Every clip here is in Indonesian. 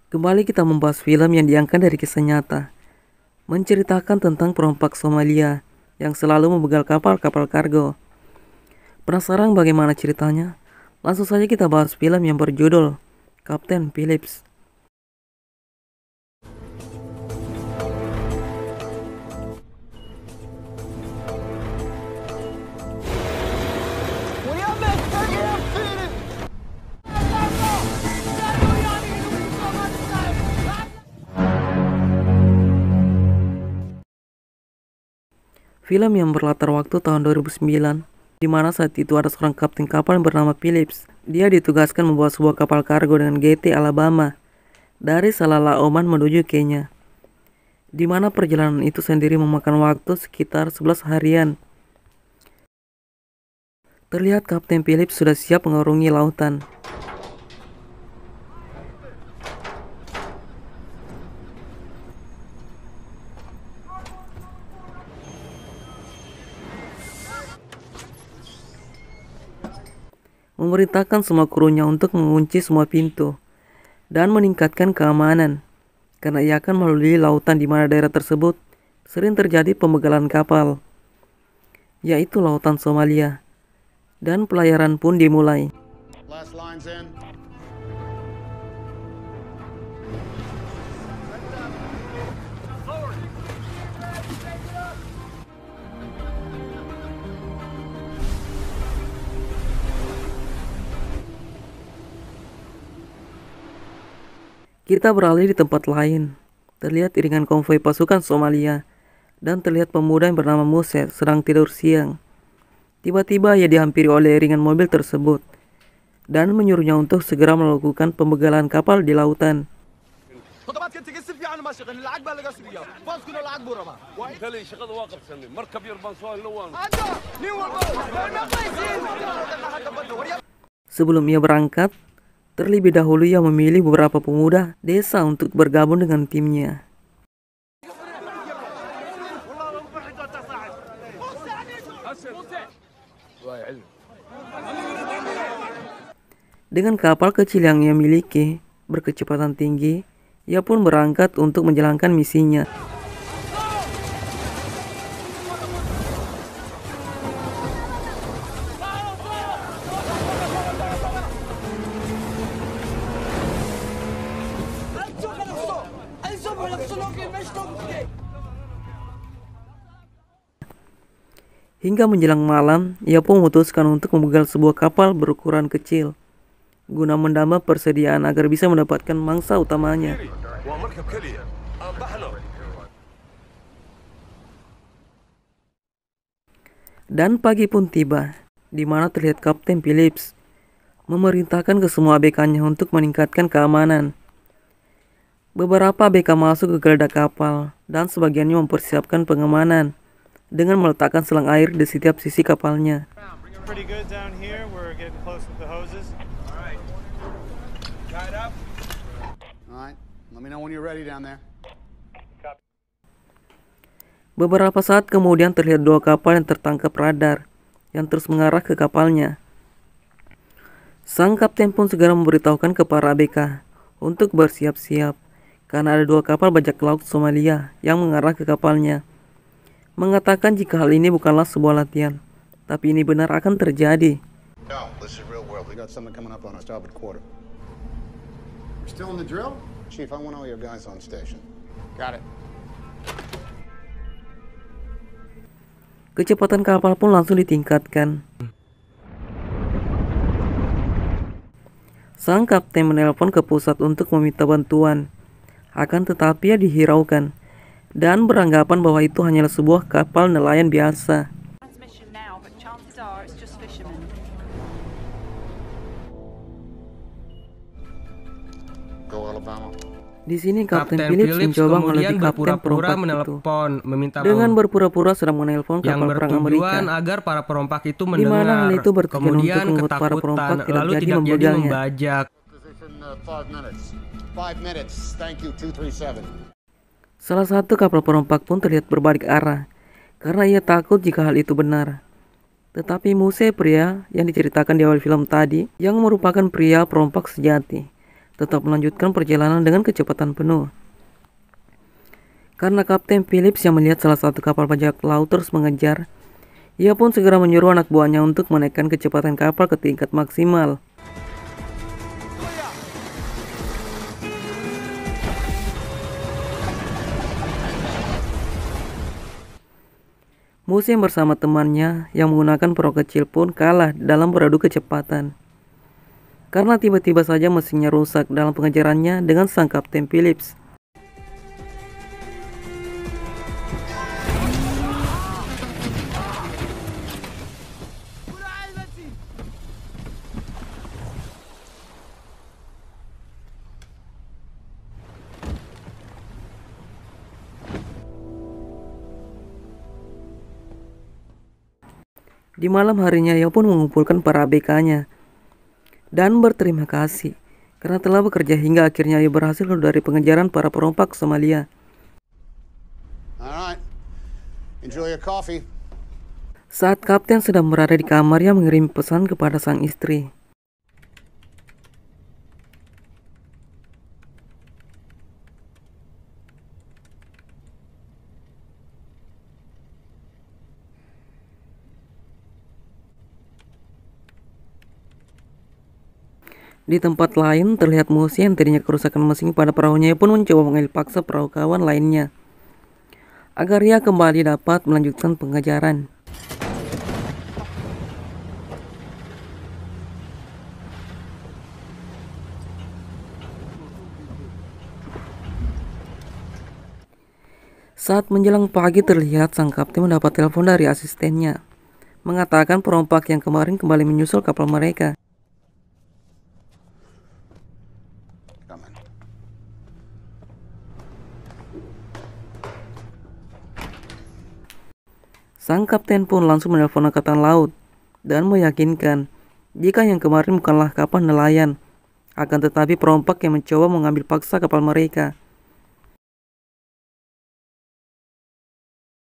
Kembali kita membahas film yang diangkat dari kisah nyata, menceritakan tentang perompak Somalia yang selalu membegal kapal-kapal kargo. Penasaran bagaimana ceritanya? Langsung saja kita bahas film yang berjudul Kapten Phillips. Film yang berlatar waktu tahun 2009, di mana saat itu ada seorang kapten kapal yang bernama Phillips. Dia ditugaskan membawa sebuah kapal kargo dengan GT Alabama dari Salalah Oman menuju Kenya, di mana perjalanan itu sendiri memakan waktu sekitar 11 harian. Terlihat Kapten Phillips sudah siap mengarungi lautan. Memerintahkan semua krunya untuk mengunci semua pintu dan meningkatkan keamanan, karena ia akan melalui lautan di mana daerah tersebut sering terjadi pembegalan kapal, yaitu lautan Somalia, dan pelayaran pun dimulai. Kita beralih di tempat lain. Terlihat iringan konvoi pasukan Somalia dan terlihat pemuda yang bernama Musa sedang tidur siang. Tiba-tiba ia dihampiri oleh iringan mobil tersebut dan menyuruhnya untuk segera melakukan pembegalan kapal di lautan. Sebelum ia berangkat, terlebih dahulu ia memilih beberapa pemuda desa untuk bergabung dengan timnya. Dengan kapal kecil yang ia miliki berkecepatan tinggi, ia pun berangkat untuk menjalankan misinya. Hingga menjelang malam, ia pun memutuskan untuk membegal sebuah kapal berukuran kecil, guna menambah persediaan agar bisa mendapatkan mangsa utamanya. Dan pagi pun tiba, di mana terlihat Kapten Phillips memerintahkan ke semua ABK-nya untuk meningkatkan keamanan. Beberapa ABK masuk ke geledak kapal dan sebagiannya mempersiapkan pengamanan dengan meletakkan selang air di setiap sisi kapalnya. Beberapa saat kemudian terlihat dua kapal yang tertangkap radar yang terus mengarah ke kapalnya. Sang kapten pun segera memberitahukan ke para ABK untuk bersiap-siap, karena ada dua kapal bajak laut Somalia yang mengarah ke kapalnya. Mengatakan jika hal ini bukanlah sebuah latihan, tapi ini benar akan terjadi. Kecepatan kapal pun langsung ditingkatkan. Sang kapten menelpon ke pusat untuk meminta bantuan, akan tetapi ia dihiraukan dan beranggapan bahwa itu hanyalah sebuah kapal nelayan biasa. Di sini Kapten Phillips mencoba melobi kapten perompak itu dengan berpura-pura sedang menelpon kapal perang Amerika, agar para perompak itu di mana hal itu bertujuan untuk membuat para perompak tidak jadi membegalnya. Salah satu kapal perompak pun terlihat berbalik arah karena ia takut jika hal itu benar. Tetapi Muse, pria yang diceritakan di awal film tadi, yang merupakan pria perompak sejati, tetap melanjutkan perjalanan dengan kecepatan penuh. Karena Kapten Phillips yang melihat salah satu kapal bajak laut terus mengejar, ia pun segera menyuruh anak buahnya untuk menaikkan kecepatan kapal ke tingkat maksimal. Musim bersama temannya yang menggunakan perahu kecil pun kalah dalam beradu kecepatan. Karena tiba-tiba saja mesinnya rusak dalam pengejarannya dengan sang Kapten Phillips. Di malam harinya ia pun mengumpulkan para ABK-nya dan berterima kasih karena telah bekerja hingga akhirnya ia berhasil keluar dari pengejaran para perompak Somalia. Alright. Enjoy your coffee. Saat kapten sedang berada di kamar, ia mengirim pesan kepada sang istri. Di tempat lain terlihat Musi yang tadinya kerusakan mesin pada perahunya pun mencoba mengambil paksa perahu kawan lainnya agar ia kembali dapat melanjutkan pengejaran. Saat menjelang pagi terlihat sang kapten mendapat telepon dari asistennya mengatakan perompak yang kemarin kembali menyusul kapal mereka. Sang kapten pun langsung menelpon angkatan laut dan meyakinkan jika yang kemarin bukanlah kapal nelayan, akan tetapi perompak yang mencoba mengambil paksa kapal mereka.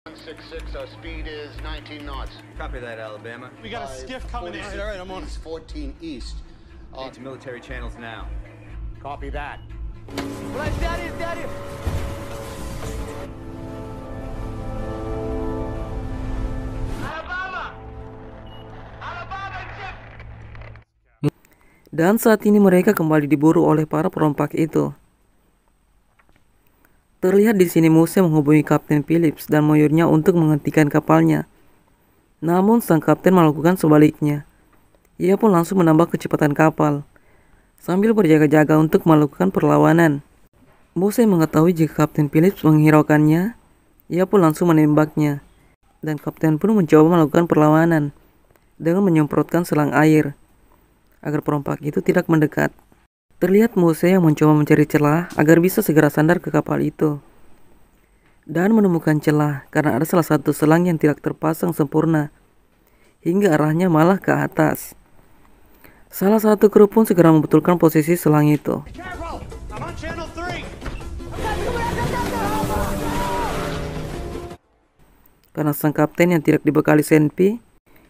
166, speed is 19 knots. Copy that, Alabama. We got a skiff coming in. All right, I'm on. 14 east. Into military channels now. Copy that. Dan saat ini mereka kembali diburu oleh para perompak itu. Terlihat di sini Musa menghubungi Kapten Phillips dan menyuruhnya untuk menghentikan kapalnya. Namun sang kapten melakukan sebaliknya. Ia pun langsung menambah kecepatan kapal sambil berjaga-jaga untuk melakukan perlawanan. Musa mengetahui jika Kapten Phillips menghiraukannya, ia pun langsung menembaknya. Dan kapten pun mencoba melakukan perlawanan dengan menyemprotkan selang air agar perompak itu tidak mendekat. Terlihat Musa yang mencoba mencari celah agar bisa segera sandar ke kapal itu dan menemukan celah karena ada salah satu selang yang tidak terpasang sempurna hingga arahnya malah ke atas. Salah satu kru pun segera membetulkan posisi selang itu. Careful! I'm on channel 3. Karena sang kapten yang tidak dibekali senpi,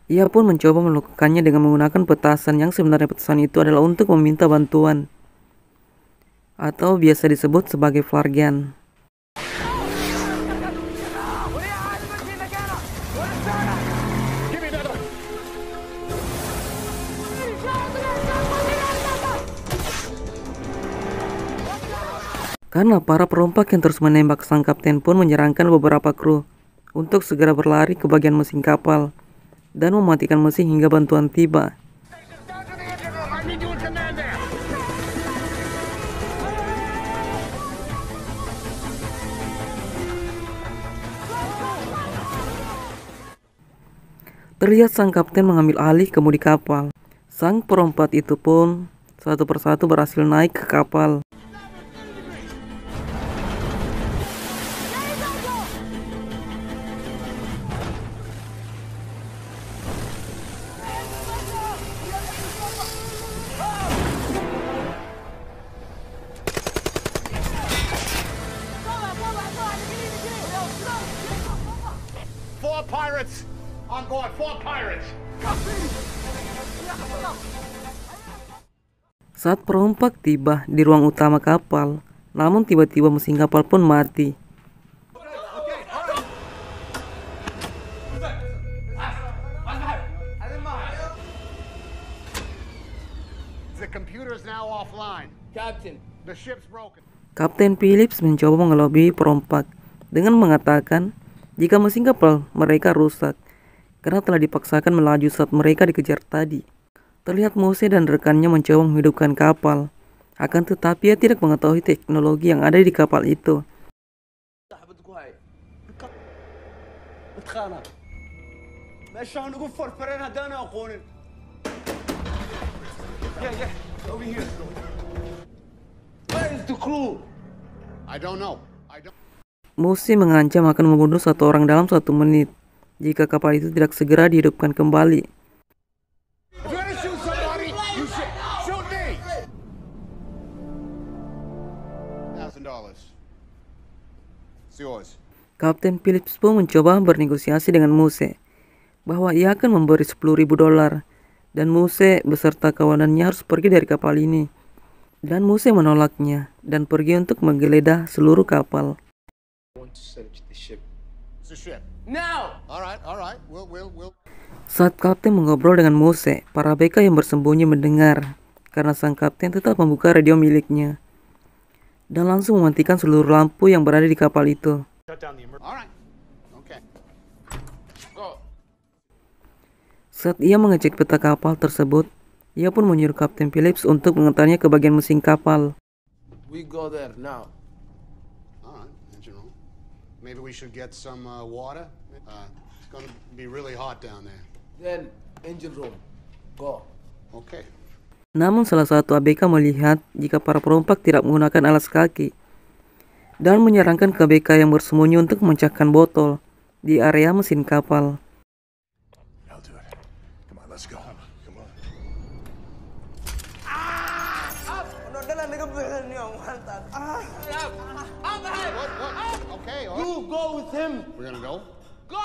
ia pun mencoba melakukannya dengan menggunakan petasan yang sebenarnya petasan itu adalah untuk meminta bantuan atau biasa disebut sebagai flargen. Karena para perompak yang terus menembak, sang kapten pun menyarankan beberapa kru untuk segera berlari ke bagian mesin kapal dan mematikan mesin hingga bantuan tiba. Terlihat sang kapten mengambil alih kemudi kapal. Sang perompak itu pun satu persatu berhasil naik ke kapal. Four pirates! On board, 4 pirates! Saat perompak tiba di ruang utama kapal, namun tiba-tiba mesin kapal pun mati. The computer's now offline. Captain. The ship's broken. Kapten Phillips mencoba mengelabui perompak dengan mengatakan jika mesin kapal mereka rusak karena telah dipaksakan melaju saat mereka dikejar tadi. Terlihat Mose dan rekannya mencoba menghidupkan kapal, akan tetapi ia tidak mengetahui teknologi yang ada di kapal itu. I don't know. Mose mengancam akan membunuh satu orang dalam 1 menit jika kapal itu tidak segera dihidupkan kembali. If you're gonna shoot somebody, you shoot me. $1,000. It's yours. Kapten Phillips pun mencoba bernegosiasi dengan Mose bahwa ia akan memberi $10.000 dan Mose beserta kawanannya harus pergi dari kapal ini. Dan Mose menolaknya dan pergi untuk menggeledah seluruh kapal. It's a ship. Now! All right. We'll. Saat kapten mengobrol dengan Mose, para ABK yang bersembunyi mendengar karena sang kapten tetap membuka radio miliknya dan langsung mematikan seluruh lampu yang berada di kapal itu. All right. Okay. Go. Saat ia mengecek peta kapal tersebut, ia pun menyuruh Kapten Phillips untuk mengantarnya ke bagian mesin kapal. We go there now. All right. Engine room. Maybe we should get some water. It's gonna be really hot down there. Then engine room. Go. Okay. Namun salah satu ABK melihat jika para perompak tidak menggunakan alas kaki dan menyarankan ke ABK yang bersembunyi untuk memecahkan botol di area mesin kapal. I'll do it. Come on, let's go. Come on. What? Okay. All right. You go with him. We're gonna go. Go!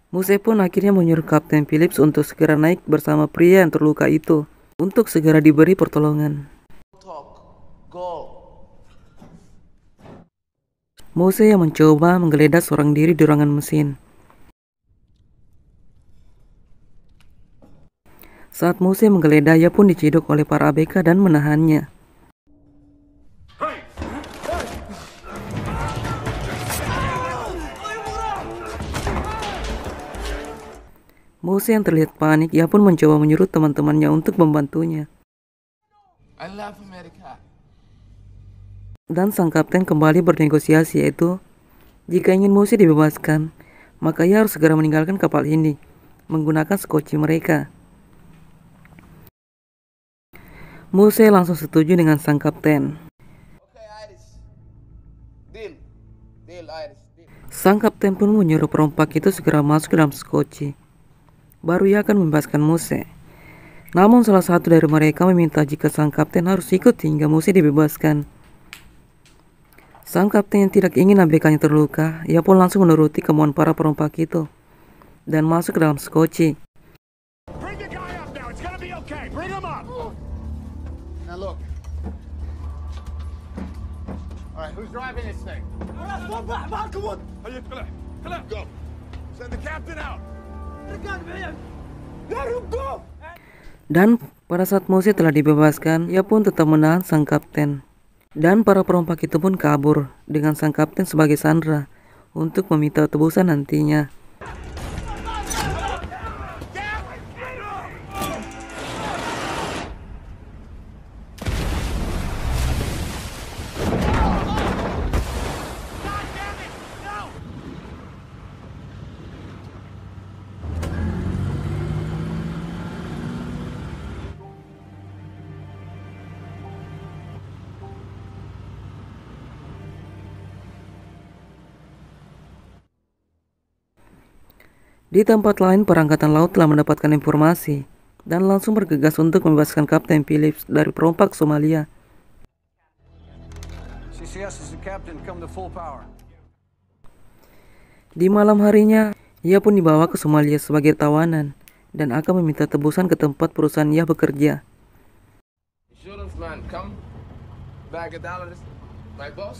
Mose pun akhirnya menyuruh Kapten Phillips untuk segera naik bersama pria yang terluka itu untuk segera diberi pertolongan. Talk. Go. Mose yang mencoba menggeledah seorang diri di ruangan mesin. Saat Mose menggeledah, ia pun diciduk oleh para ABK dan menahannya. Mose yang terlihat panik, ia pun mencoba menyuruh teman-temannya untuk membantunya. I love America. Dan sang kapten kembali bernegosiasi, yaitu jika ingin Mose dibebaskan, maka ia harus segera meninggalkan kapal ini menggunakan skoci mereka. Mose langsung setuju dengan sang kapten. Okay, Iris. Deal. Deal, Iris. Deal. Sang kapten pun menyuruh perompak itu segera masuk ke dalam skoci. Baru ia akan membebaskan Mose. Namun salah satu dari mereka meminta jika sang kapten harus ikut hingga Mose dibebaskan. Sang kapten yang tidak ingin ABK-nya terluka, ia pun langsung menuruti kemauan para perompak itu dan masuk ke dalam skoci. Bring the guy up now. It's gonna be okay. Bring him up. Now look. All right. Who's driving this thing? Go. Send the captain out. Dan pada saat Mose telah dibebaskan, ia pun tetap menahan sang kapten. Dan para perompak itu pun kabur dengan sang kapten sebagai sandera untuk meminta tebusan nantinya. Di tempat lain, perangkatan laut telah mendapatkan informasi dan langsung bergegas untuk membebaskan Kapten Phillips dari perompak Somalia. CCS is the captain, come to full power. Di malam harinya, ia pun dibawa ke Somalia sebagai tawanan dan akan meminta tebusan ke tempat perusahaan ia bekerja. man, come back at Dallas. My boss,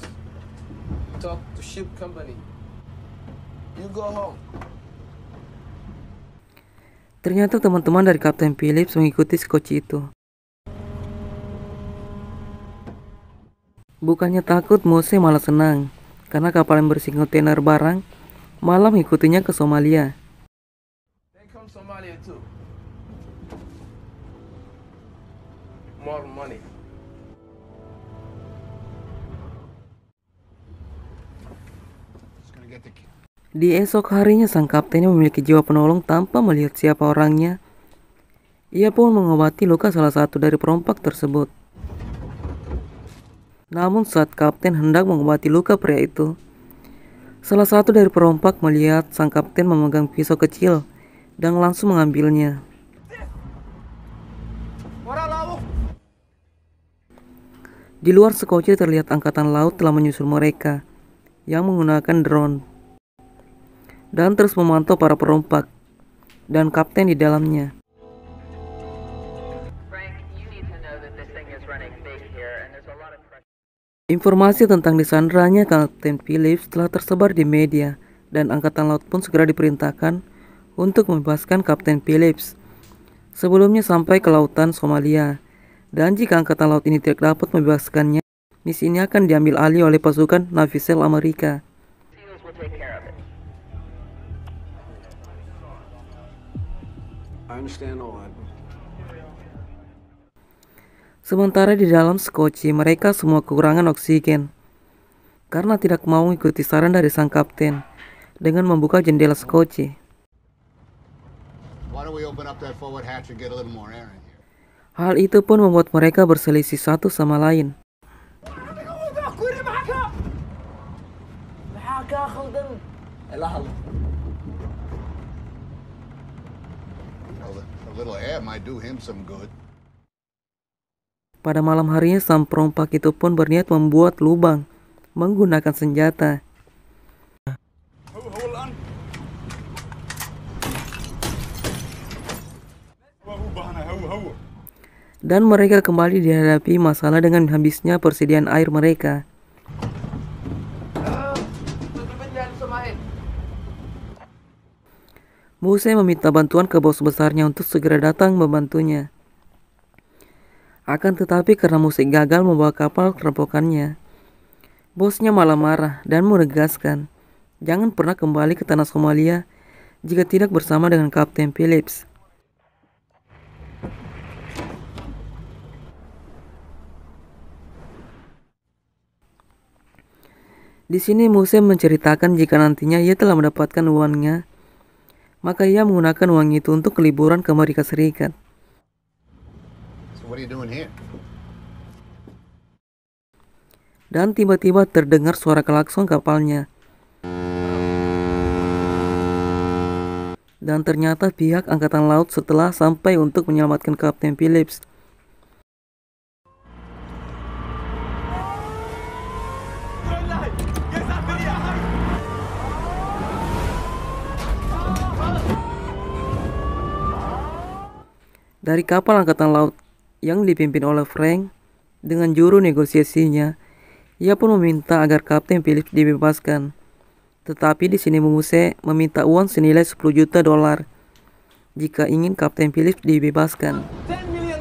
talk to ship company. You go home. Ternyata teman-teman dari Kapten Phillips mengikuti skoci itu. Bukannya takut, Mose malah senang karena kapal yang berisi kontainer barang malah mengikutinya ke Somalia. They come Somalia too. More money. It's gonna get the Di esok harinya sang kaptennya memiliki jiwa penolong tanpa melihat siapa orangnya. Ia pun mengobati luka salah satu dari perompak tersebut. Namun saat kapten hendak mengobati luka pria itu, salah satu dari perompak melihat sang kapten memegang pisau kecil dan langsung mengambilnya. Di luar skoci terlihat angkatan laut telah menyusul mereka yang menggunakan drone dan terus memantau para perompak dan kapten di dalamnya. Informasi tentang disandaranya Kapten Phillips telah tersebar di media dan angkatan laut pun segera diperintahkan untuk membebaskan Kapten Phillips sebelumnya sampai ke lautan Somalia. Dan jika angkatan laut ini tidak dapat membebaskannya, misi ini akan diambil alih oleh pasukan Navisel Amerika. I understand all that. Sementara di dalam skoci, mereka semua kekurangan oksigen karena tidak mau mengikuti saran dari sang kapten dengan membuka jendela skoci. Why don't we open up that forward hatch and get a little more air in here? Hal itu pun membuat mereka berselisih satu sama lain. A little air might do him some good. Pada malam harinya sang perompak itu pun berniat membuat lubang menggunakan senjata. Dan mereka kembali dihadapi masalah dengan habisnya persediaan air mereka. Mose meminta bantuan ke bos besarnya untuk segera datang membantunya. Akan tetapi karena Mose gagal membawa kapal kerampokannya, bosnya malah marah dan menegaskan jangan pernah kembali ke tanah Somalia jika tidak bersama dengan Kapten Phillips. Di sini Mose menceritakan jika nantinya ia telah mendapatkan uangnya, maka ia menggunakan uang itu untuk liburan ke Amerika Serikat. What are you doing here? Dan tiba-tiba terdengar suara klakson kapalnya. Dan ternyata pihak angkatan laut setelah sampai untuk menyelamatkan Kapten Phillips. Dari kapal angkatan laut yang dipimpin oleh Frank dengan juru negosiasinya, ia pun meminta agar Kapten Phillips dibebaskan. Tetapi di sini Mose meminta uang senilai $10 juta jika ingin Kapten Phillips dibebaskan. $10 million.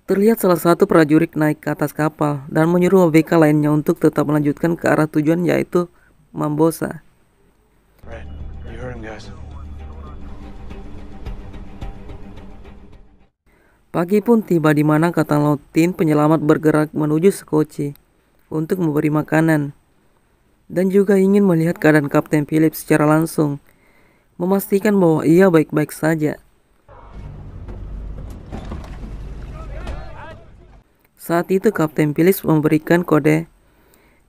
Terlihat salah satu prajurit naik ke atas kapal dan menyuruh ABK lainnya untuk tetap melanjutkan ke arah tujuan, yaitu Mambosa. Right. You heard him, guys. Pagi pun tiba di mana angkatan laut tim penyelamat bergerak menuju skoci untuk memberi makanan dan juga ingin melihat keadaan Kapten Phillips secara langsung, memastikan bahwa ia baik-baik saja. Saat itu Kapten Phillips memberikan kode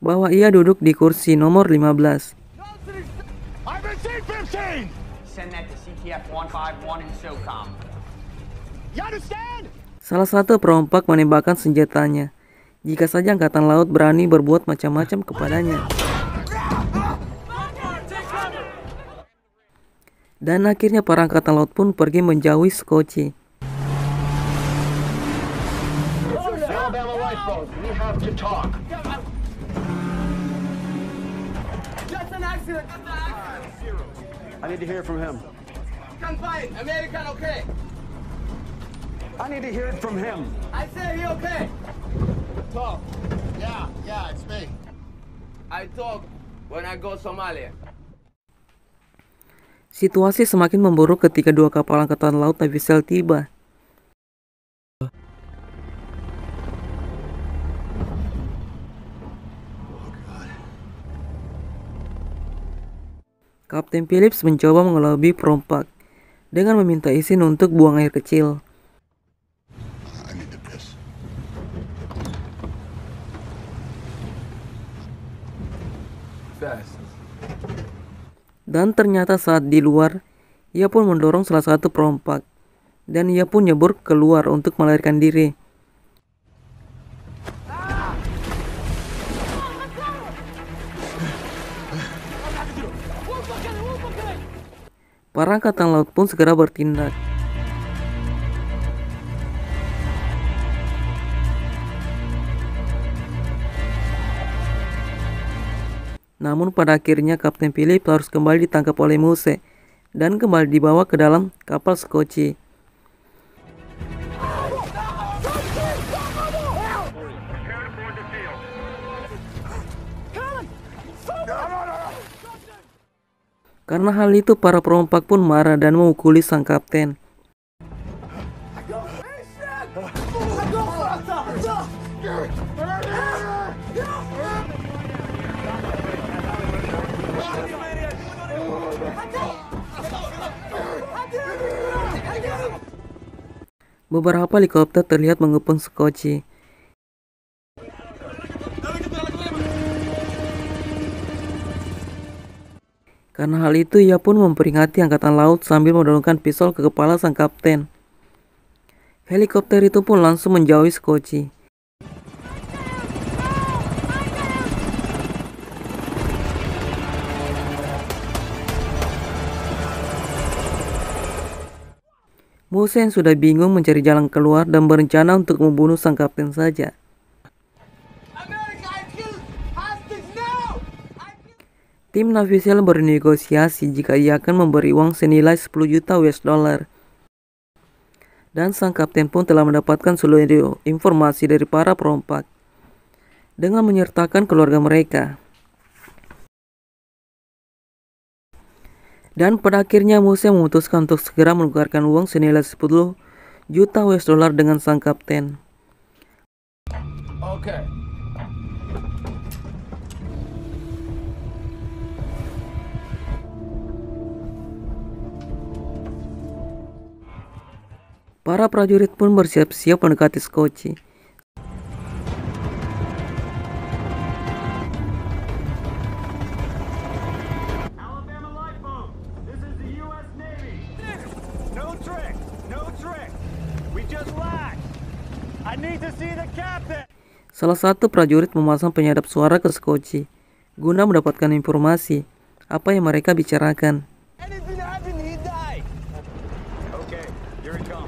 bahwa ia duduk di kursi nomor 15. I've been C-15! Send that to CTF 151 in SOCOM. You understand? Salah satu perompak menembakkan senjatanya jika saja angkatan laut berani berbuat macam-macam kepadanya. Dan akhirnya para angkatan laut pun pergi menjauhi Skoci. Alabama lifeboat, we have to talk. Just an accident. I need to hear from him. Can find American, okay? I need to hear it from him. I say he okay. Talk. Yeah, it's me. I talk when I go Somalia. Situasi semakin memburuk ketika dua kapal angkatan laut Navy SEAL tiba. Kapten Phillips mencoba mengelabui perompak dengan meminta izin untuk buang air kecil. I need to piss. Fast. Dan ternyata saat di luar, ia pun mendorong salah satu perompak. Dan ia pun nyebur keluar untuk melarikan diri. Para angkatan laut pun segera bertindak. Namun pada akhirnya Kapten Philip harus kembali ditangkap oleh Muse dan kembali dibawa ke dalam kapal Skoci. Karena hal itu para perompak pun marah dan memukuli sang kapten. Beberapa helikopter terlihat mengepung Skoci. Karena hal itu, ia pun memperingati angkatan laut sambil mendorongkan pistol ke kepala sang kapten. Helikopter itu pun langsung menjauhi Skoci. Muse yang sudah bingung mencari jalan keluar dan berencana untuk membunuh sang kapten saja. Tim Navy SEAL bernegosiasi jika ia akan memberi uang senilai 10 juta US dollar. Dan sang kapten pun telah mendapatkan seluruh informasi dari para perompak dengan menyertakan keluarga mereka. Dan pada akhirnya Muse memutuskan untuk segera menukarkan uang senilai 10 juta US dollar dengan sang kapten. Okay. Para prajurit pun bersiap-siap mendekati Skoci. Alabama lifeboat, this is the U.S. Navy. No trick, no trick. We just lagged. I need to see the captain. Salah satu prajurit memasang penyadap suara ke Skoci guna mendapatkan informasi apa yang mereka bicarakan. Anything happened, he died. Okay, here he comes.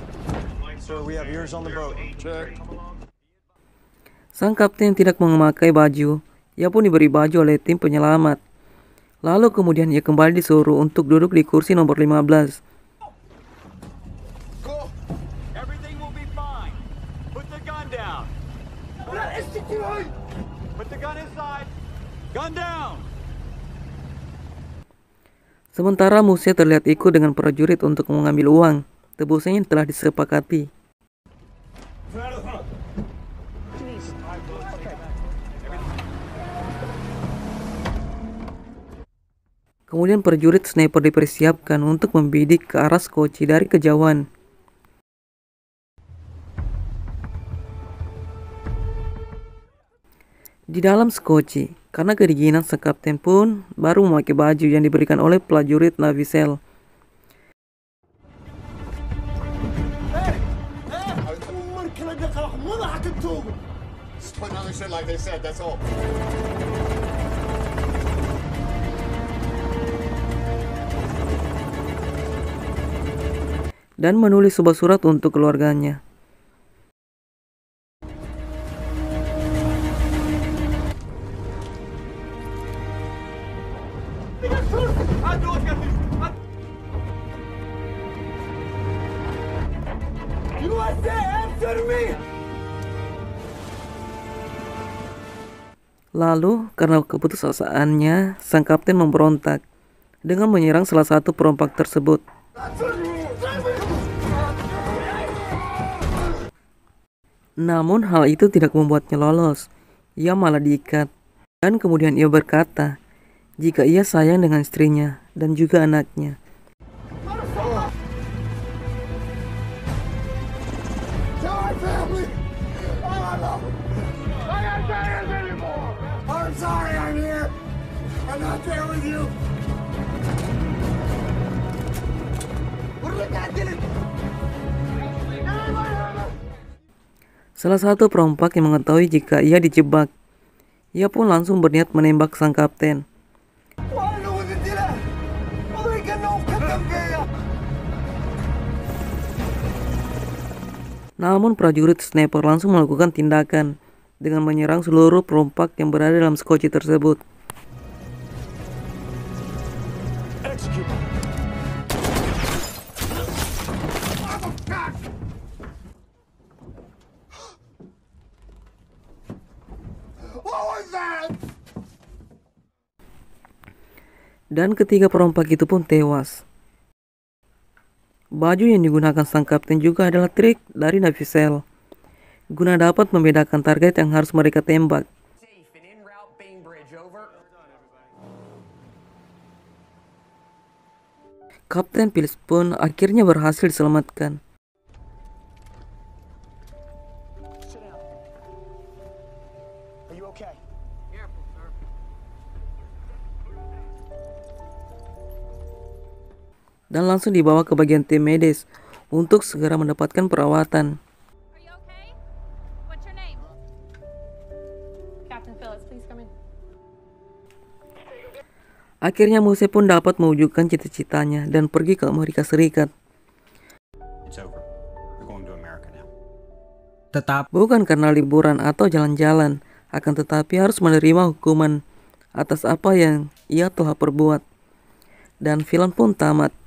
Sir, we have ears on the boat. Check. Sang kapten tidak memakai baju, ia pun diberi baju oleh tim penyelamat. Lalu kemudian ia kembali disuruh untuk duduk di kursi nomor 15. Go. Everything will be fine. Put the gun down. Put the gun inside. Gun down. Sementara Muse terlihat ikut dengan prajurit untuk mengambil uang. Tebusannya telah disepakati. Kemudian prajurit sniper dipersiapkan untuk membidik ke arah Skoci dari kejauhan. Di dalam Skoci, karena kedinginan sang kapten pun baru memakai baju yang diberikan oleh prajurit Navy SEAL. Just putting on the shit like they said, that's all. dan menulis sebuah surat untuk keluarganya. Lalu, karena keputusasaannya, sang kapten memberontak dengan menyerang salah satu perompak tersebut. Namun hal itu tidak membuatnya lolos. Ia malah diikat. Dan kemudian ia berkata, jika ia sayang dengan istrinya dan juga anaknya. Salah satu perompak yang mengetahui jika ia dijebak, ia pun langsung berniat menembak sang kapten. Namun prajurit sniper langsung melakukan tindakan dengan menyerang seluruh perompak yang berada dalam skoci tersebut. Dan ketiga perompak itu pun tewas. Baju yang digunakan sang kapten juga adalah trik dari Navicel, guna dapat membedakan target yang harus mereka tembak. Kapten Phillips pun akhirnya berhasil diselamatkan. Dan langsung dibawa ke bagian tim medis untuk segera mendapatkan perawatan. Akhirnya Mose pun dapat mewujudkan cita-citanya dan pergi ke Amerika Serikat. Bukan karena liburan atau jalan-jalan, akan tetapi harus menerima hukuman atas apa yang ia telah perbuat. Dan film pun tamat.